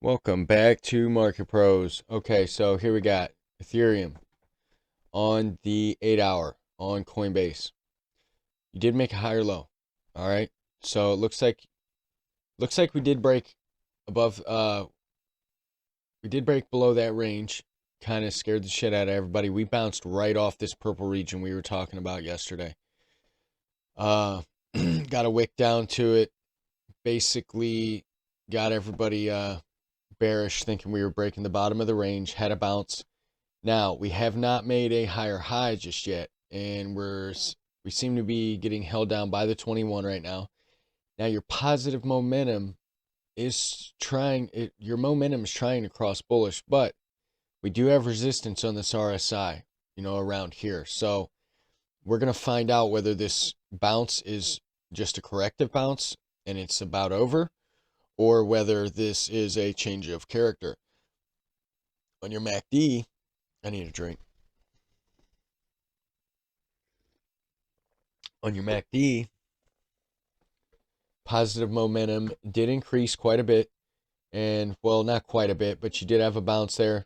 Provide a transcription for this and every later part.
Welcome back to Market Pros. Okay, so here we got Ethereum on the 8 hour on Coinbase. You did make a higher low. All right. So it looks like we did break above we did break below that range. Kind of scared the shit out of everybody. We bounced right off this purple region we were talking about yesterday. Got a wick down to it. Basically got everybody bearish, thinking we were breaking the bottom of the range, had a bounce. Now, we have not made a higher high just yet, and we seem to be getting held down by the 21 right now. Now, your positive momentum your momentum is trying to cross bullish, but we do have resistance on this RSI, around here. So, we're going to find out whether this bounce is just a corrective bounce and it's about over, or whether this is a change of character. On your MACD, I need a drink. On your MACD, positive momentum did increase quite a bit. And, well, not quite a bit, but you did have a bounce there.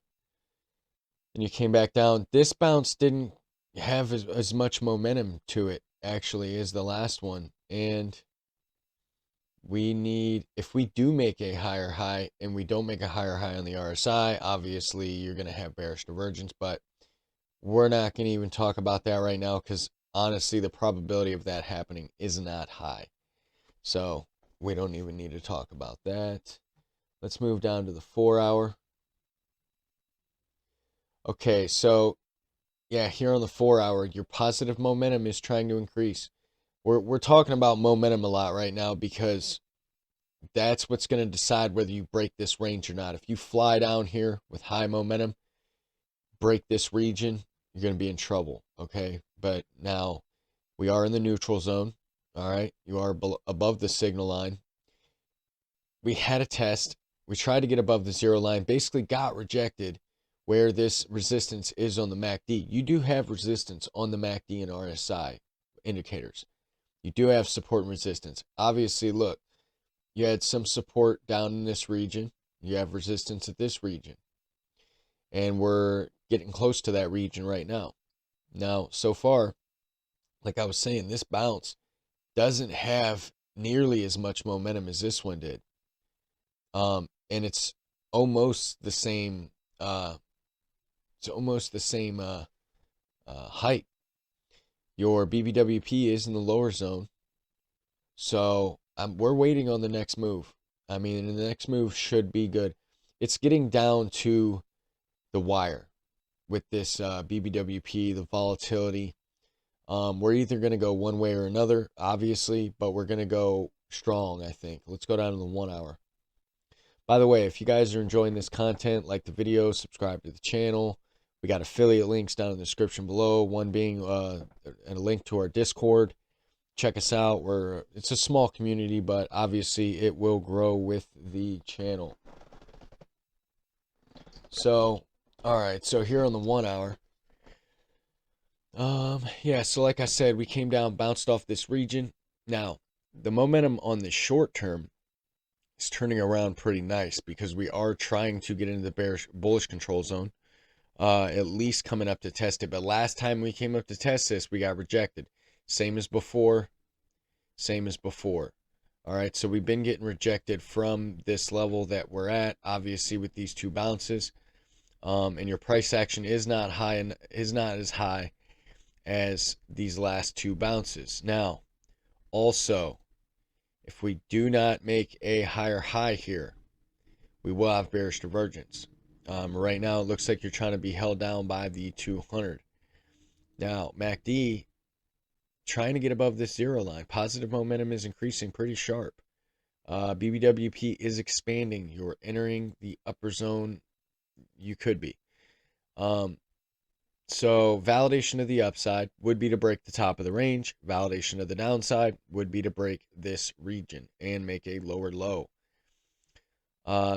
And you came back down. This bounce didn't have as much momentum to it, actually, as the last one. And if we do make a higher high and we don't make a higher high on the RSI, obviously you're going to have bearish divergence, but we're not going to even talk about that right now because honestly, the probability of that happening is not high. So we don't even need to talk about that. Let's move down to the 4 hour. Okay, so yeah, here on the 4 hour, your positive momentum is trying to increase. We're talking about momentum a lot right now because that's what's going to decide whether you break this range or not. If you fly down here with high momentum, break this region, you're going to be in trouble, okay? But now we are in the neutral zone, all right? You are above the signal line. We had a test. We tried to get above the zero line, basically got rejected where this resistance is on the MACD. You do have resistance on the MACD and RSI indicators. You do have support and resistance. Obviously, look, you had some support down in this region. You have resistance at this region. And we're getting close to that region right now. Now, so far, like I was saying, this bounce doesn't have nearly as much momentum as this one did. And it's almost the same height. Your BBWP is in the lower zone. So we're waiting on the next move. I mean, the next move should be good. It's getting down to the wire with this BBWP, the volatility. We're either going to go one way or another, obviously, but we're going to go strong, I think. Let's go down to the 1 hour. By the way, if you guys are enjoying this content, like the video, subscribe to the channel. We got affiliate links down in the description below, one being a link to our Discord. Check us out. It's a small community, but obviously it will grow with the channel. So, all right, so here on the 1 hour, yeah, so like I said, we came down, bounced off this region. Now, the momentum on the short term is turning around pretty nice because we are trying to get into the bullish control zone, at least coming up to test it. But last time we came up to test this, we got rejected. Same as before. All right, so we've been getting rejected from this level that we're at, obviously with these two bounces. And your price action is not high and is not as high as these last two bounces. Now, also, if we do not make a higher high here, we will have bearish divergence. Right now, it looks like you're trying to be held down by the 200. Now, MACD, trying to get above this zero line. Positive momentum is increasing pretty sharp. BBWP is expanding. You're entering the upper zone. You could be. So validation of the upside would be to break the top of the range. Validation of the downside would be to break this region and make a lower low.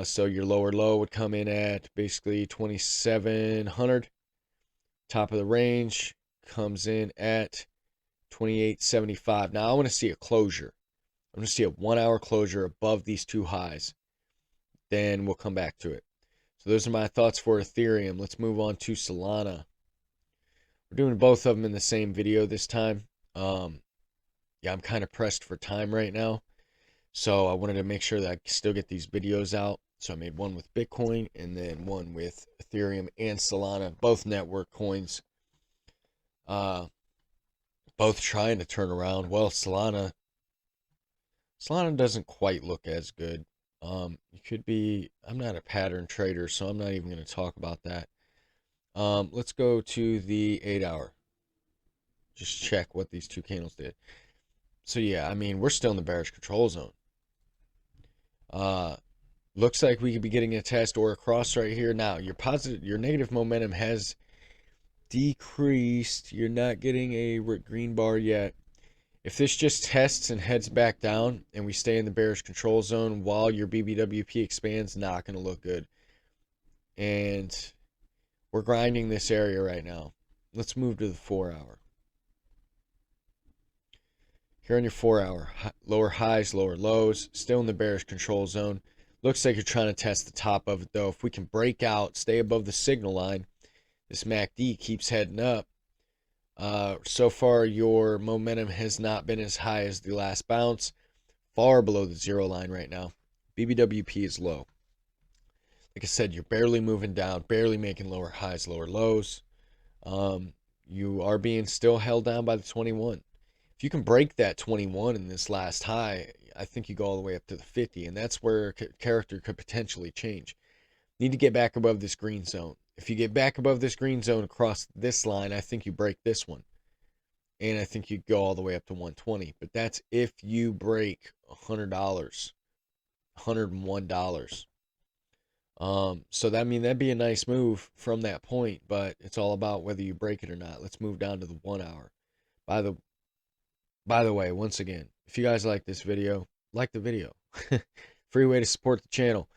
So your lower low would come in at basically 2,700. Top of the range comes in at 2875. Now I want to see a closure. I want to see a 1 hour closure above these two highs. then we'll come back to it. So those are my thoughts for Ethereum. Let's move on to Solana. We're doing both of them in the same video this time. Yeah, I'm kind of pressed for time right now. So I wanted to make sure that I still get these videos out. So I made one with Bitcoin and then one with Ethereum and Solana, both network coins. Both trying to turn around. Well, Solana doesn't quite look as good. It could be, I'm not a pattern trader, so I'm not even going to talk about that. Let's go to the 8-hour. Just check what these two candles did. So yeah, I mean, we're still in the bearish control zone. Looks like we could be getting a test or a cross right here. Now, your negative momentum has decreased. You're not getting a green bar yet. If this just tests and heads back down and we stay in the bearish control zone while your BBWP expands, not going to look good. And we're grinding this area right now. Let's move to the 4-hour. Here on your 4-hour, lower highs, lower lows, still in the bearish control zone. Looks like you're trying to test the top of it, though. If we can break out, stay above the signal line, this MACD keeps heading up. So far, your momentum has not been as high as the last bounce. Far below the zero line right now. BBWP is low. Like I said, you're barely moving down, barely making lower highs, lower lows. You are being still held down by the 21. If you can break that 21 in this last high, I think you go all the way up to the 50, and that's where character could potentially change. Need to get back above this green zone. If you get back above this green zone across this line, I think you break this one. And I think you go all the way up to 120. But that's if you break $100, $101. So that'd be a nice move from that point, but it's all about whether you break it or not. Let's move down to the 1-hour. By the way, once again, if you guys like this video, like the video. Free way to support the channel.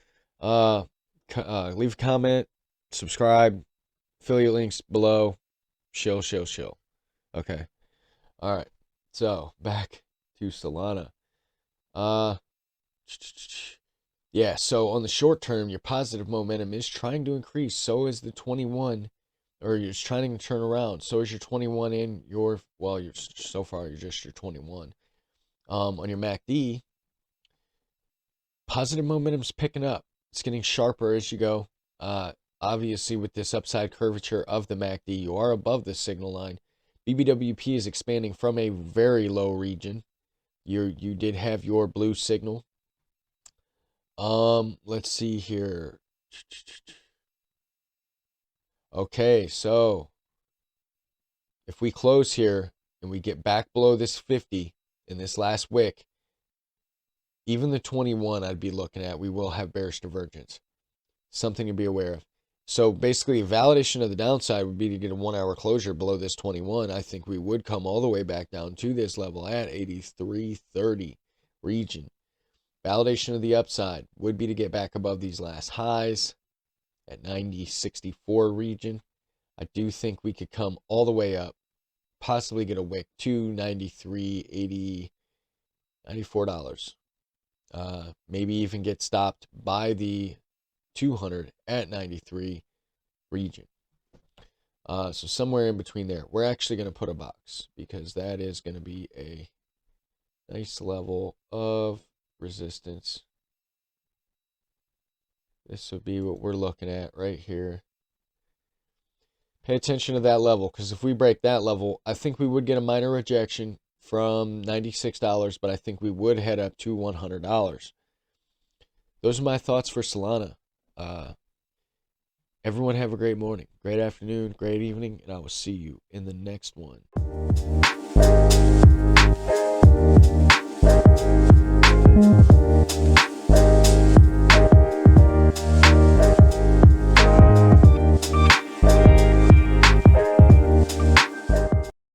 Leave a comment, subscribe, affiliate links below. Shill. Okay. All right. So back to Solana. Yeah, so on the short term, your positive momentum is trying to increase. So is the 21, or you're trying to turn around. So is your 21 and so far you're just your 21. On your MACD, positive momentum's picking up. It's getting sharper as you go. Obviously, with this upside curvature of the MACD, you are above the signal line. BBWP is expanding from a very low region. You did have your blue signal. Let's see here. Okay, so if we close here and we get back below this 50 in this last wick, even the 21 I'd be looking at, we will have bearish divergence. Something to be aware of. So basically, validation of the downside would be to get a 1-hour closure below this 21. I think we would come all the way back down to this level at 83.30 region. Validation of the upside would be to get back above these last highs at 90.64 region. I do think we could come all the way up, possibly get a wick to 93.80, $94. Maybe even get stopped by the 200 at 93 region. So somewhere in between there. We're actually going to put a box because that is going to be a nice level of resistance. This would be what we're looking at right here. Pay attention to that level, because if we break that level, I think we would get a minor rejection from $96, but I think we would head up to $100. Those are my thoughts for Solana. Everyone have a great morning, great afternoon, great evening, and I will see you in the next one.